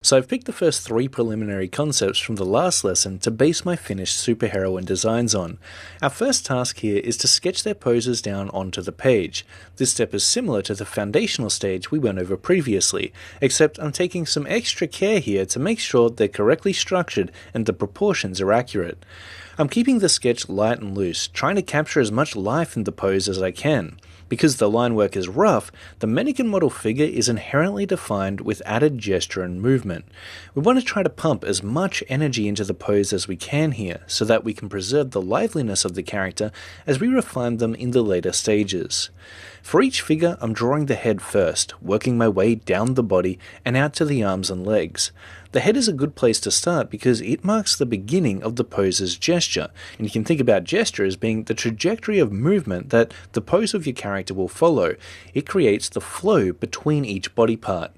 So I've picked the first 3 preliminary concepts from the last lesson to base my finished superheroine designs on. Our first task here is to sketch their poses down onto the page. This step is similar to the foundational stage we went over previously, except I'm taking some extra care here to make sure they're correctly structured and the proportions are accurate. I'm keeping the sketch light and loose, trying to capture as much life in the pose as I can. Because the line work is rough, the mannequin model figure is inherently defined with added gesture and movement. We want to try to pump as much energy into the pose as we can here, so that we can preserve the liveliness of the character as we refine them in the later stages. For each figure, I'm drawing the head first, working my way down the body and out to the arms and legs. The head is a good place to start because it marks the beginning of the pose's gesture, and you can think about gesture as being the trajectory of movement that the pose of your character will follow. It creates the flow between each body part.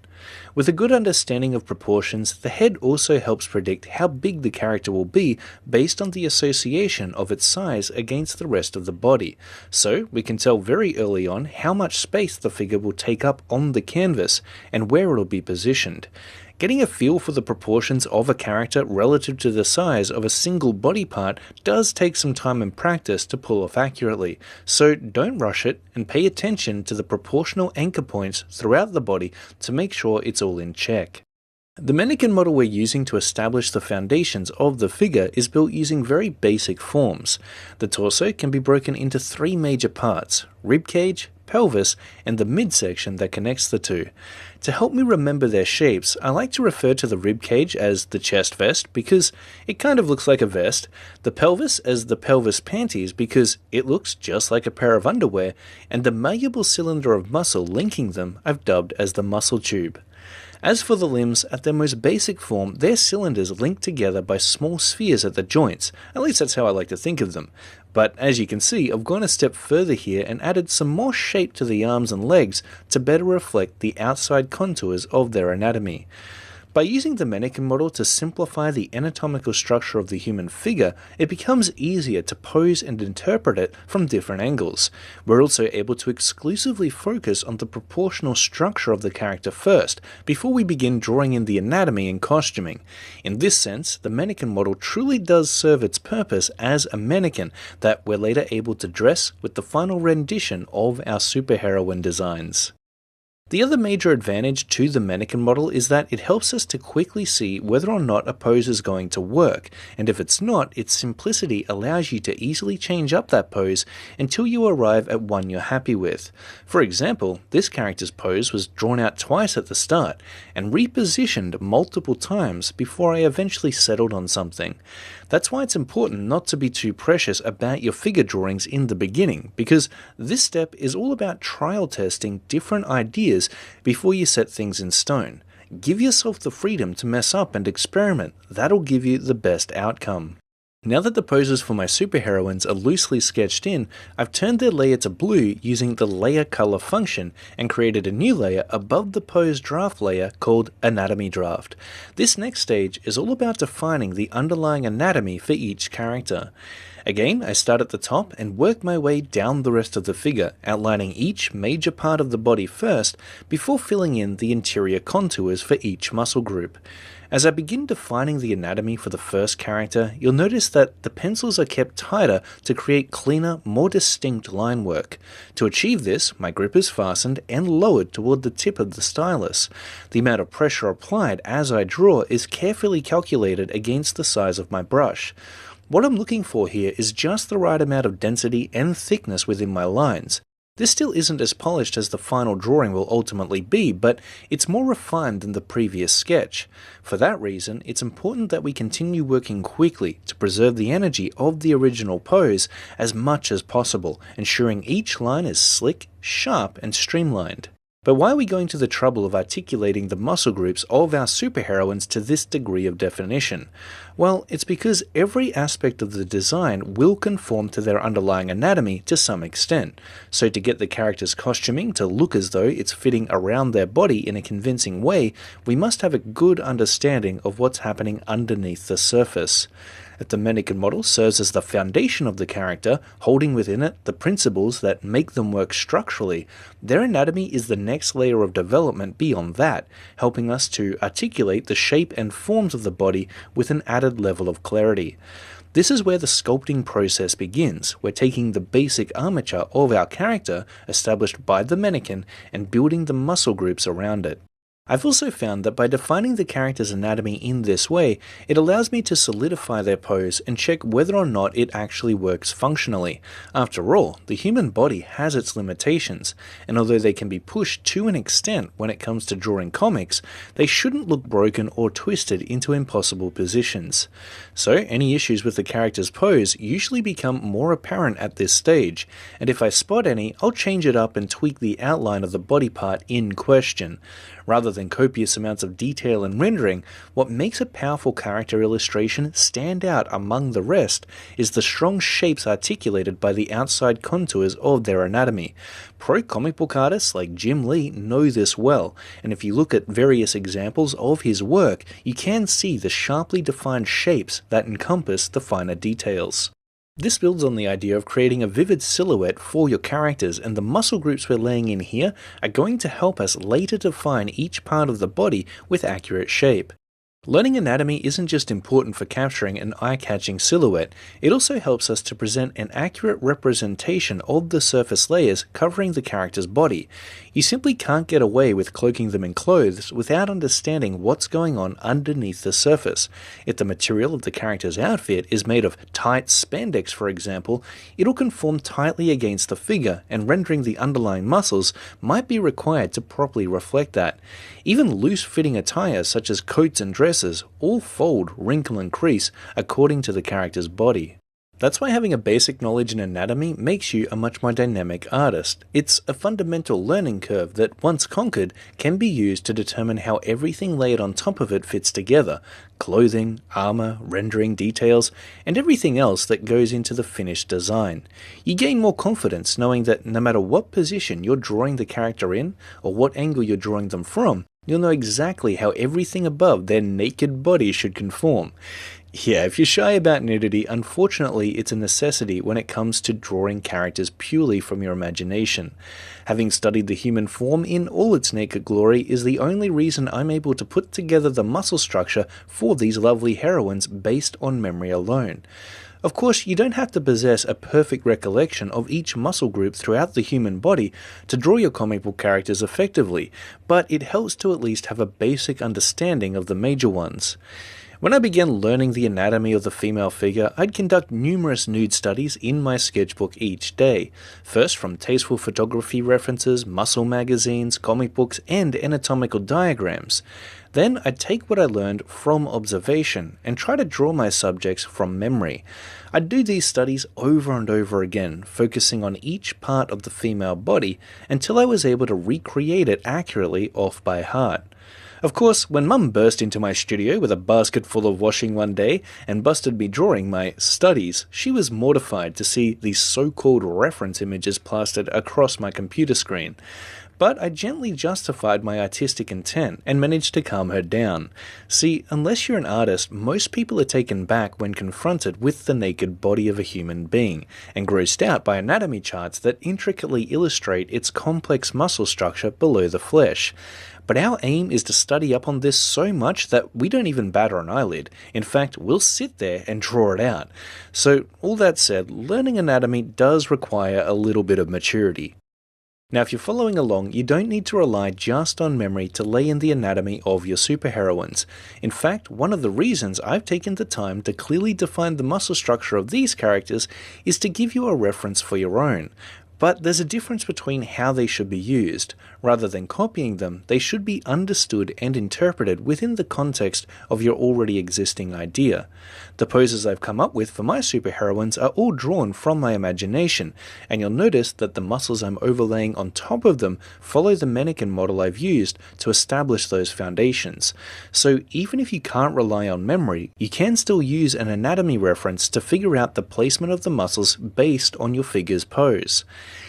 With a good understanding of proportions, the head also helps predict how big the character will be based on the association of its size against the rest of the body. So we can tell very early on how much space the figure will take up on the canvas and where it will be positioned. Getting a feel for the proportions of a character relative to the size of a single body part does take some time and practice to pull off accurately, so don't rush it and pay attention to the proportional anchor points throughout the body to make sure it's all in check. The mannequin model we're using to establish the foundations of the figure is built using very basic forms. The torso can be broken into 3 major parts: ribcage, pelvis, and the midsection that connects the two. To help me remember their shapes, I like to refer to the ribcage as the chest vest because it kind of looks like a vest, the pelvis as the pelvis panties because it looks just like a pair of underwear, and the malleable cylinder of muscle linking them I've dubbed as the muscle tube. As for the limbs, at their most basic form, they're cylinders linked together by small spheres at the joints, at least that's how I like to think of them. But as you can see, I've gone a step further here and added some more shape to the arms and legs to better reflect the outside contours of their anatomy. By using the mannequin model to simplify the anatomical structure of the human figure, it becomes easier to pose and interpret it from different angles. We're also able to exclusively focus on the proportional structure of the character first, before we begin drawing in the anatomy and costuming. In this sense, the mannequin model truly does serve its purpose as a mannequin that we're later able to dress with the final rendition of our superheroine designs. The other major advantage to the mannequin model is that it helps us to quickly see whether or not a pose is going to work, and if it's not, its simplicity allows you to easily change up that pose until you arrive at one you're happy with. For example, this character's pose was drawn out twice at the start, and repositioned multiple times before I eventually settled on something. That's why it's important not to be too precious about your figure drawings in the beginning, because this step is all about trial testing different ideas before you set things in stone. Give yourself the freedom to mess up and experiment. That'll give you the best outcome. Now that the poses for my superheroines are loosely sketched in, I've turned their layer to blue using the layer color function and created a new layer above the pose draft layer called Anatomy Draft. This next stage is all about defining the underlying anatomy for each character. Again, I start at the top and work my way down the rest of the figure, outlining each major part of the body first before filling in the interior contours for each muscle group. As I begin defining the anatomy for the first character, you'll notice that the pencils are kept tighter to create cleaner, more distinct line work. To achieve this, my grip is fastened and lowered toward the tip of the stylus. The amount of pressure applied as I draw is carefully calculated against the size of my brush. What I'm looking for here is just the right amount of density and thickness within my lines. This still isn't as polished as the final drawing will ultimately be, but it's more refined than the previous sketch. For that reason, it's important that we continue working quickly to preserve the energy of the original pose as much as possible, ensuring each line is slick, sharp, and streamlined. But why are we going to the trouble of articulating the muscle groups of our superheroines to this degree of definition? Well, it's because every aspect of the design will conform to their underlying anatomy to some extent. So to get the character's costuming to look as though it's fitting around their body in a convincing way, we must have a good understanding of what's happening underneath the surface. If the mannequin model serves as the foundation of the character, holding within it the principles that make them work structurally, their anatomy is the next layer of development beyond that, helping us to articulate the shape and forms of the body with an added level of clarity. This is where the sculpting process begins. We're taking the basic armature of our character, established by the mannequin, and building the muscle groups around it. I've also found that by defining the character's anatomy in this way, it allows me to solidify their pose and check whether or not it actually works functionally. After all, the human body has its limitations, and although they can be pushed to an extent when it comes to drawing comics, they shouldn't look broken or twisted into impossible positions. So, any issues with the character's pose usually become more apparent at this stage, and if I spot any, I'll change it up and tweak the outline of the body part in question. Rather than copious amounts of detail and rendering, what makes a powerful character illustration stand out among the rest is the strong shapes articulated by the outside contours of their anatomy. Pro comic book artists like Jim Lee know this well, and if you look at various examples of his work, you can see the sharply defined shapes that encompass the finer details. This builds on the idea of creating a vivid silhouette for your characters, and the muscle groups we're laying in here are going to help us later define each part of the body with accurate shape. Learning anatomy isn't just important for capturing an eye-catching silhouette, it also helps us to present an accurate representation of the surface layers covering the character's body. You simply can't get away with cloaking them in clothes without understanding what's going on underneath the surface. If the material of the character's outfit is made of tight spandex, for example, it'll conform tightly against the figure, and rendering the underlying muscles might be required to properly reflect that. Even loose-fitting attire such as coats and dresses all fold, wrinkle and crease according to the character's body. That's why having a basic knowledge in anatomy makes you a much more dynamic artist. It's a fundamental learning curve that, once conquered, can be used to determine how everything layered on top of it fits together: clothing, armor, rendering details, and everything else that goes into the finished design. You gain more confidence knowing that no matter what position you're drawing the character in, or what angle you're drawing them from, you'll know exactly how everything above their naked body should conform. Yeah, if you're shy about nudity, unfortunately it's a necessity when it comes to drawing characters purely from your imagination. Having studied the human form in all its naked glory is the only reason I'm able to put together the muscle structure for these lovely heroines based on memory alone. Of course, you don't have to possess a perfect recollection of each muscle group throughout the human body to draw your comic book characters effectively, but it helps to at least have a basic understanding of the major ones. When I began learning the anatomy of the female figure, I'd conduct numerous nude studies in my sketchbook each day, first from tasteful photography references, muscle magazines, comic books, and anatomical diagrams. Then I'd take what I learned from observation and try to draw my subjects from memory. I'd do these studies over and over again, focusing on each part of the female body until I was able to recreate it accurately off by heart. Of course, when Mum burst into my studio with a basket full of washing one day and busted me drawing my studies, she was mortified to see these so-called reference images plastered across my computer screen. But I gently justified my artistic intent and managed to calm her down. See, unless you're an artist, most people are taken back when confronted with the naked body of a human being, and grossed out by anatomy charts that intricately illustrate its complex muscle structure below the flesh. But our aim is to study up on this so much that we don't even batter an eyelid. In fact, we'll sit there and draw it out. So, all that said, learning anatomy does require a little bit of maturity. Now, if you're following along, you don't need to rely just on memory to lay in the anatomy of your superheroines. In fact, one of the reasons I've taken the time to clearly define the muscle structure of these characters is to give you a reference for your own. But there's a difference between how they should be used. Rather than copying them, they should be understood and interpreted within the context of your already existing idea. The poses I've come up with for my superheroines are all drawn from my imagination, and you'll notice that the muscles I'm overlaying on top of them follow the mannequin model I've used to establish those foundations. So even if you can't rely on memory, you can still use an anatomy reference to figure out the placement of the muscles based on your figure's pose.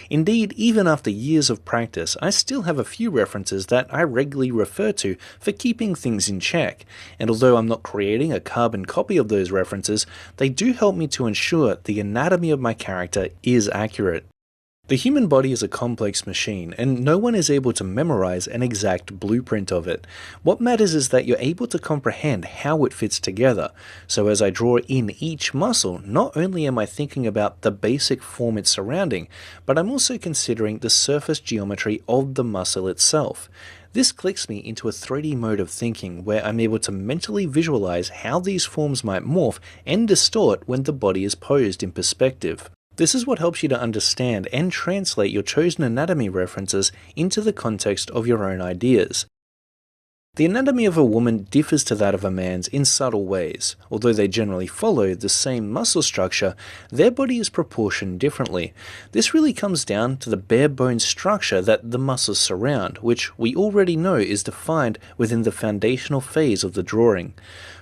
Indeed, even after years of practice, I still have a few references that I regularly refer to for keeping things in check, and although I'm not creating a carbon copy of those references, they do help me to ensure the anatomy of my character is accurate. The human body is a complex machine, and no one is able to memorize an exact blueprint of it. What matters is that you're able to comprehend how it fits together. So as I draw in each muscle, not only am I thinking about the basic form it's surrounding, but I'm also considering the surface geometry of the muscle itself. This clicks me into a 3D mode of thinking where I'm able to mentally visualize how these forms might morph and distort when the body is posed in perspective. This is what helps you to understand and translate your chosen anatomy references into the context of your own ideas. The anatomy of a woman differs to that of a man's in subtle ways. Although they generally follow the same muscle structure, their body is proportioned differently. This really comes down to the bare bones structure that the muscles surround, which we already know is defined within the foundational phase of the drawing.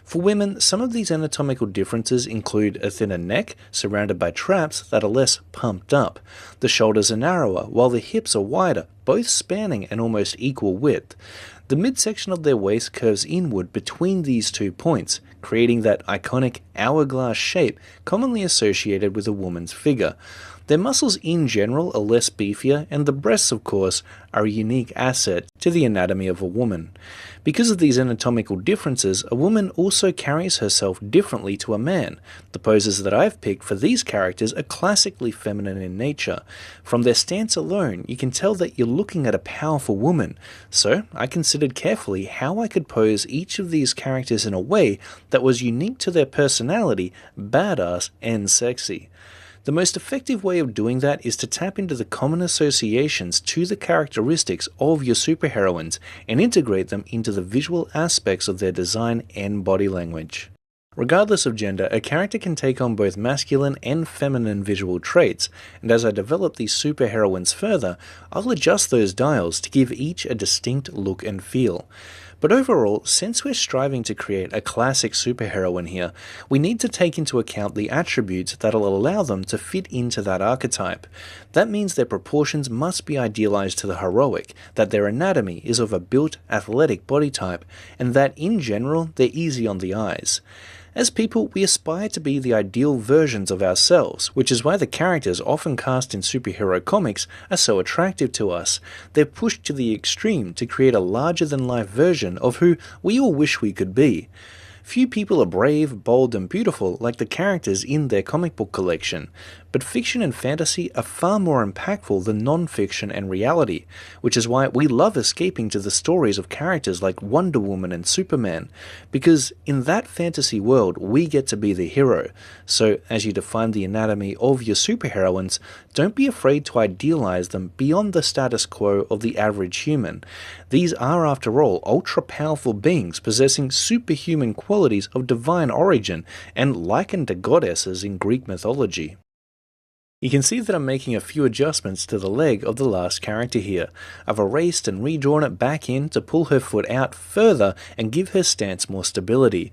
For women, some of these anatomical differences include a thinner neck surrounded by traps that are less pumped up. The shoulders are narrower, while the hips are wider, both spanning an almost equal width. The midsection of their waist curves inward between these 2 points, creating that iconic hourglass shape commonly associated with a woman's figure. Their muscles in general are less beefier, and the breasts, of course, are a unique asset to the anatomy of a woman. Because of these anatomical differences, a woman also carries herself differently to a man. The poses that I've picked for these characters are classically feminine in nature. From their stance alone, you can tell that you're looking at a powerful woman. So, I considered carefully how I could pose each of these characters in a way that was unique to their personality, badass, and sexy. The most effective way of doing that is to tap into the common associations to the characteristics of your superheroines and integrate them into the visual aspects of their design and body language. Regardless of gender, a character can take on both masculine and feminine visual traits, and as I develop these superheroines further, I'll adjust those dials to give each a distinct look and feel. But overall, since we're striving to create a classic superheroine here, we need to take into account the attributes that'll allow them to fit into that archetype. That means their proportions must be idealized to the heroic, that their anatomy is of a built, athletic body type, and that in general, they're easy on the eyes. As people, we aspire to be the ideal versions of ourselves, which is why the characters often cast in superhero comics are so attractive to us. They're pushed to the extreme to create a larger-than-life version of who we all wish we could be. Few people are brave, bold, and beautiful like the characters in their comic book collection, but fiction and fantasy are far more impactful than non-fiction and reality, which is why we love escaping to the stories of characters like Wonder Woman and Superman, because in that fantasy world we get to be the hero. So as you define the anatomy of your superheroines, don't be afraid to idealize them beyond the status quo of the average human. These are, after all, ultra-powerful beings possessing superhuman qualities of divine origin and likened to goddesses in Greek mythology. You can see that I'm making a few adjustments to the leg of the last character here. I've erased and redrawn it back in to pull her foot out further and give her stance more stability.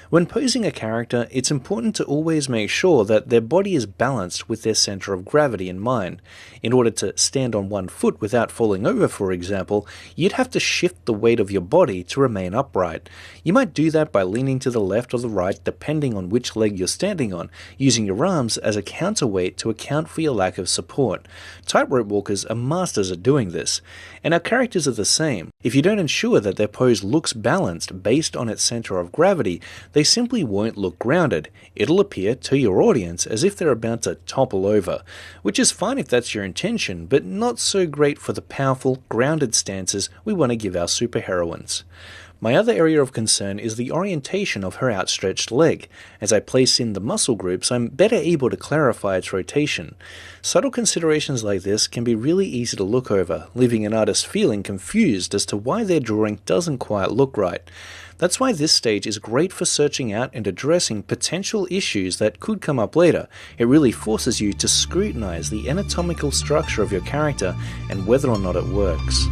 When posing a character, it's important to always make sure that their body is balanced with their center of gravity in mind. In order to stand on one foot without falling over, for example, you'd have to shift the weight of your body to remain upright. You might do that by leaning to the left or the right depending on which leg you're standing on, using your arms as a counterweight to account for your lack of support. Tightrope walkers are masters at doing this, and our characters are the same. If you don't ensure that their pose looks balanced based on its center of gravity, they simply won't look grounded. It'll appear to your audience as if they're about to topple over, which is fine if that's your intention, but not so great for the powerful, grounded stances we want to give our superheroines. My other area of concern is the orientation of her outstretched leg. As I place in the muscle groups, I'm better able to clarify its rotation. Subtle considerations like this can be really easy to look over, leaving an artist feeling confused as to why their drawing doesn't quite look right. That's why this stage is great for searching out and addressing potential issues that could come up later. It really forces you to scrutinize the anatomical structure of your character and whether or not it works.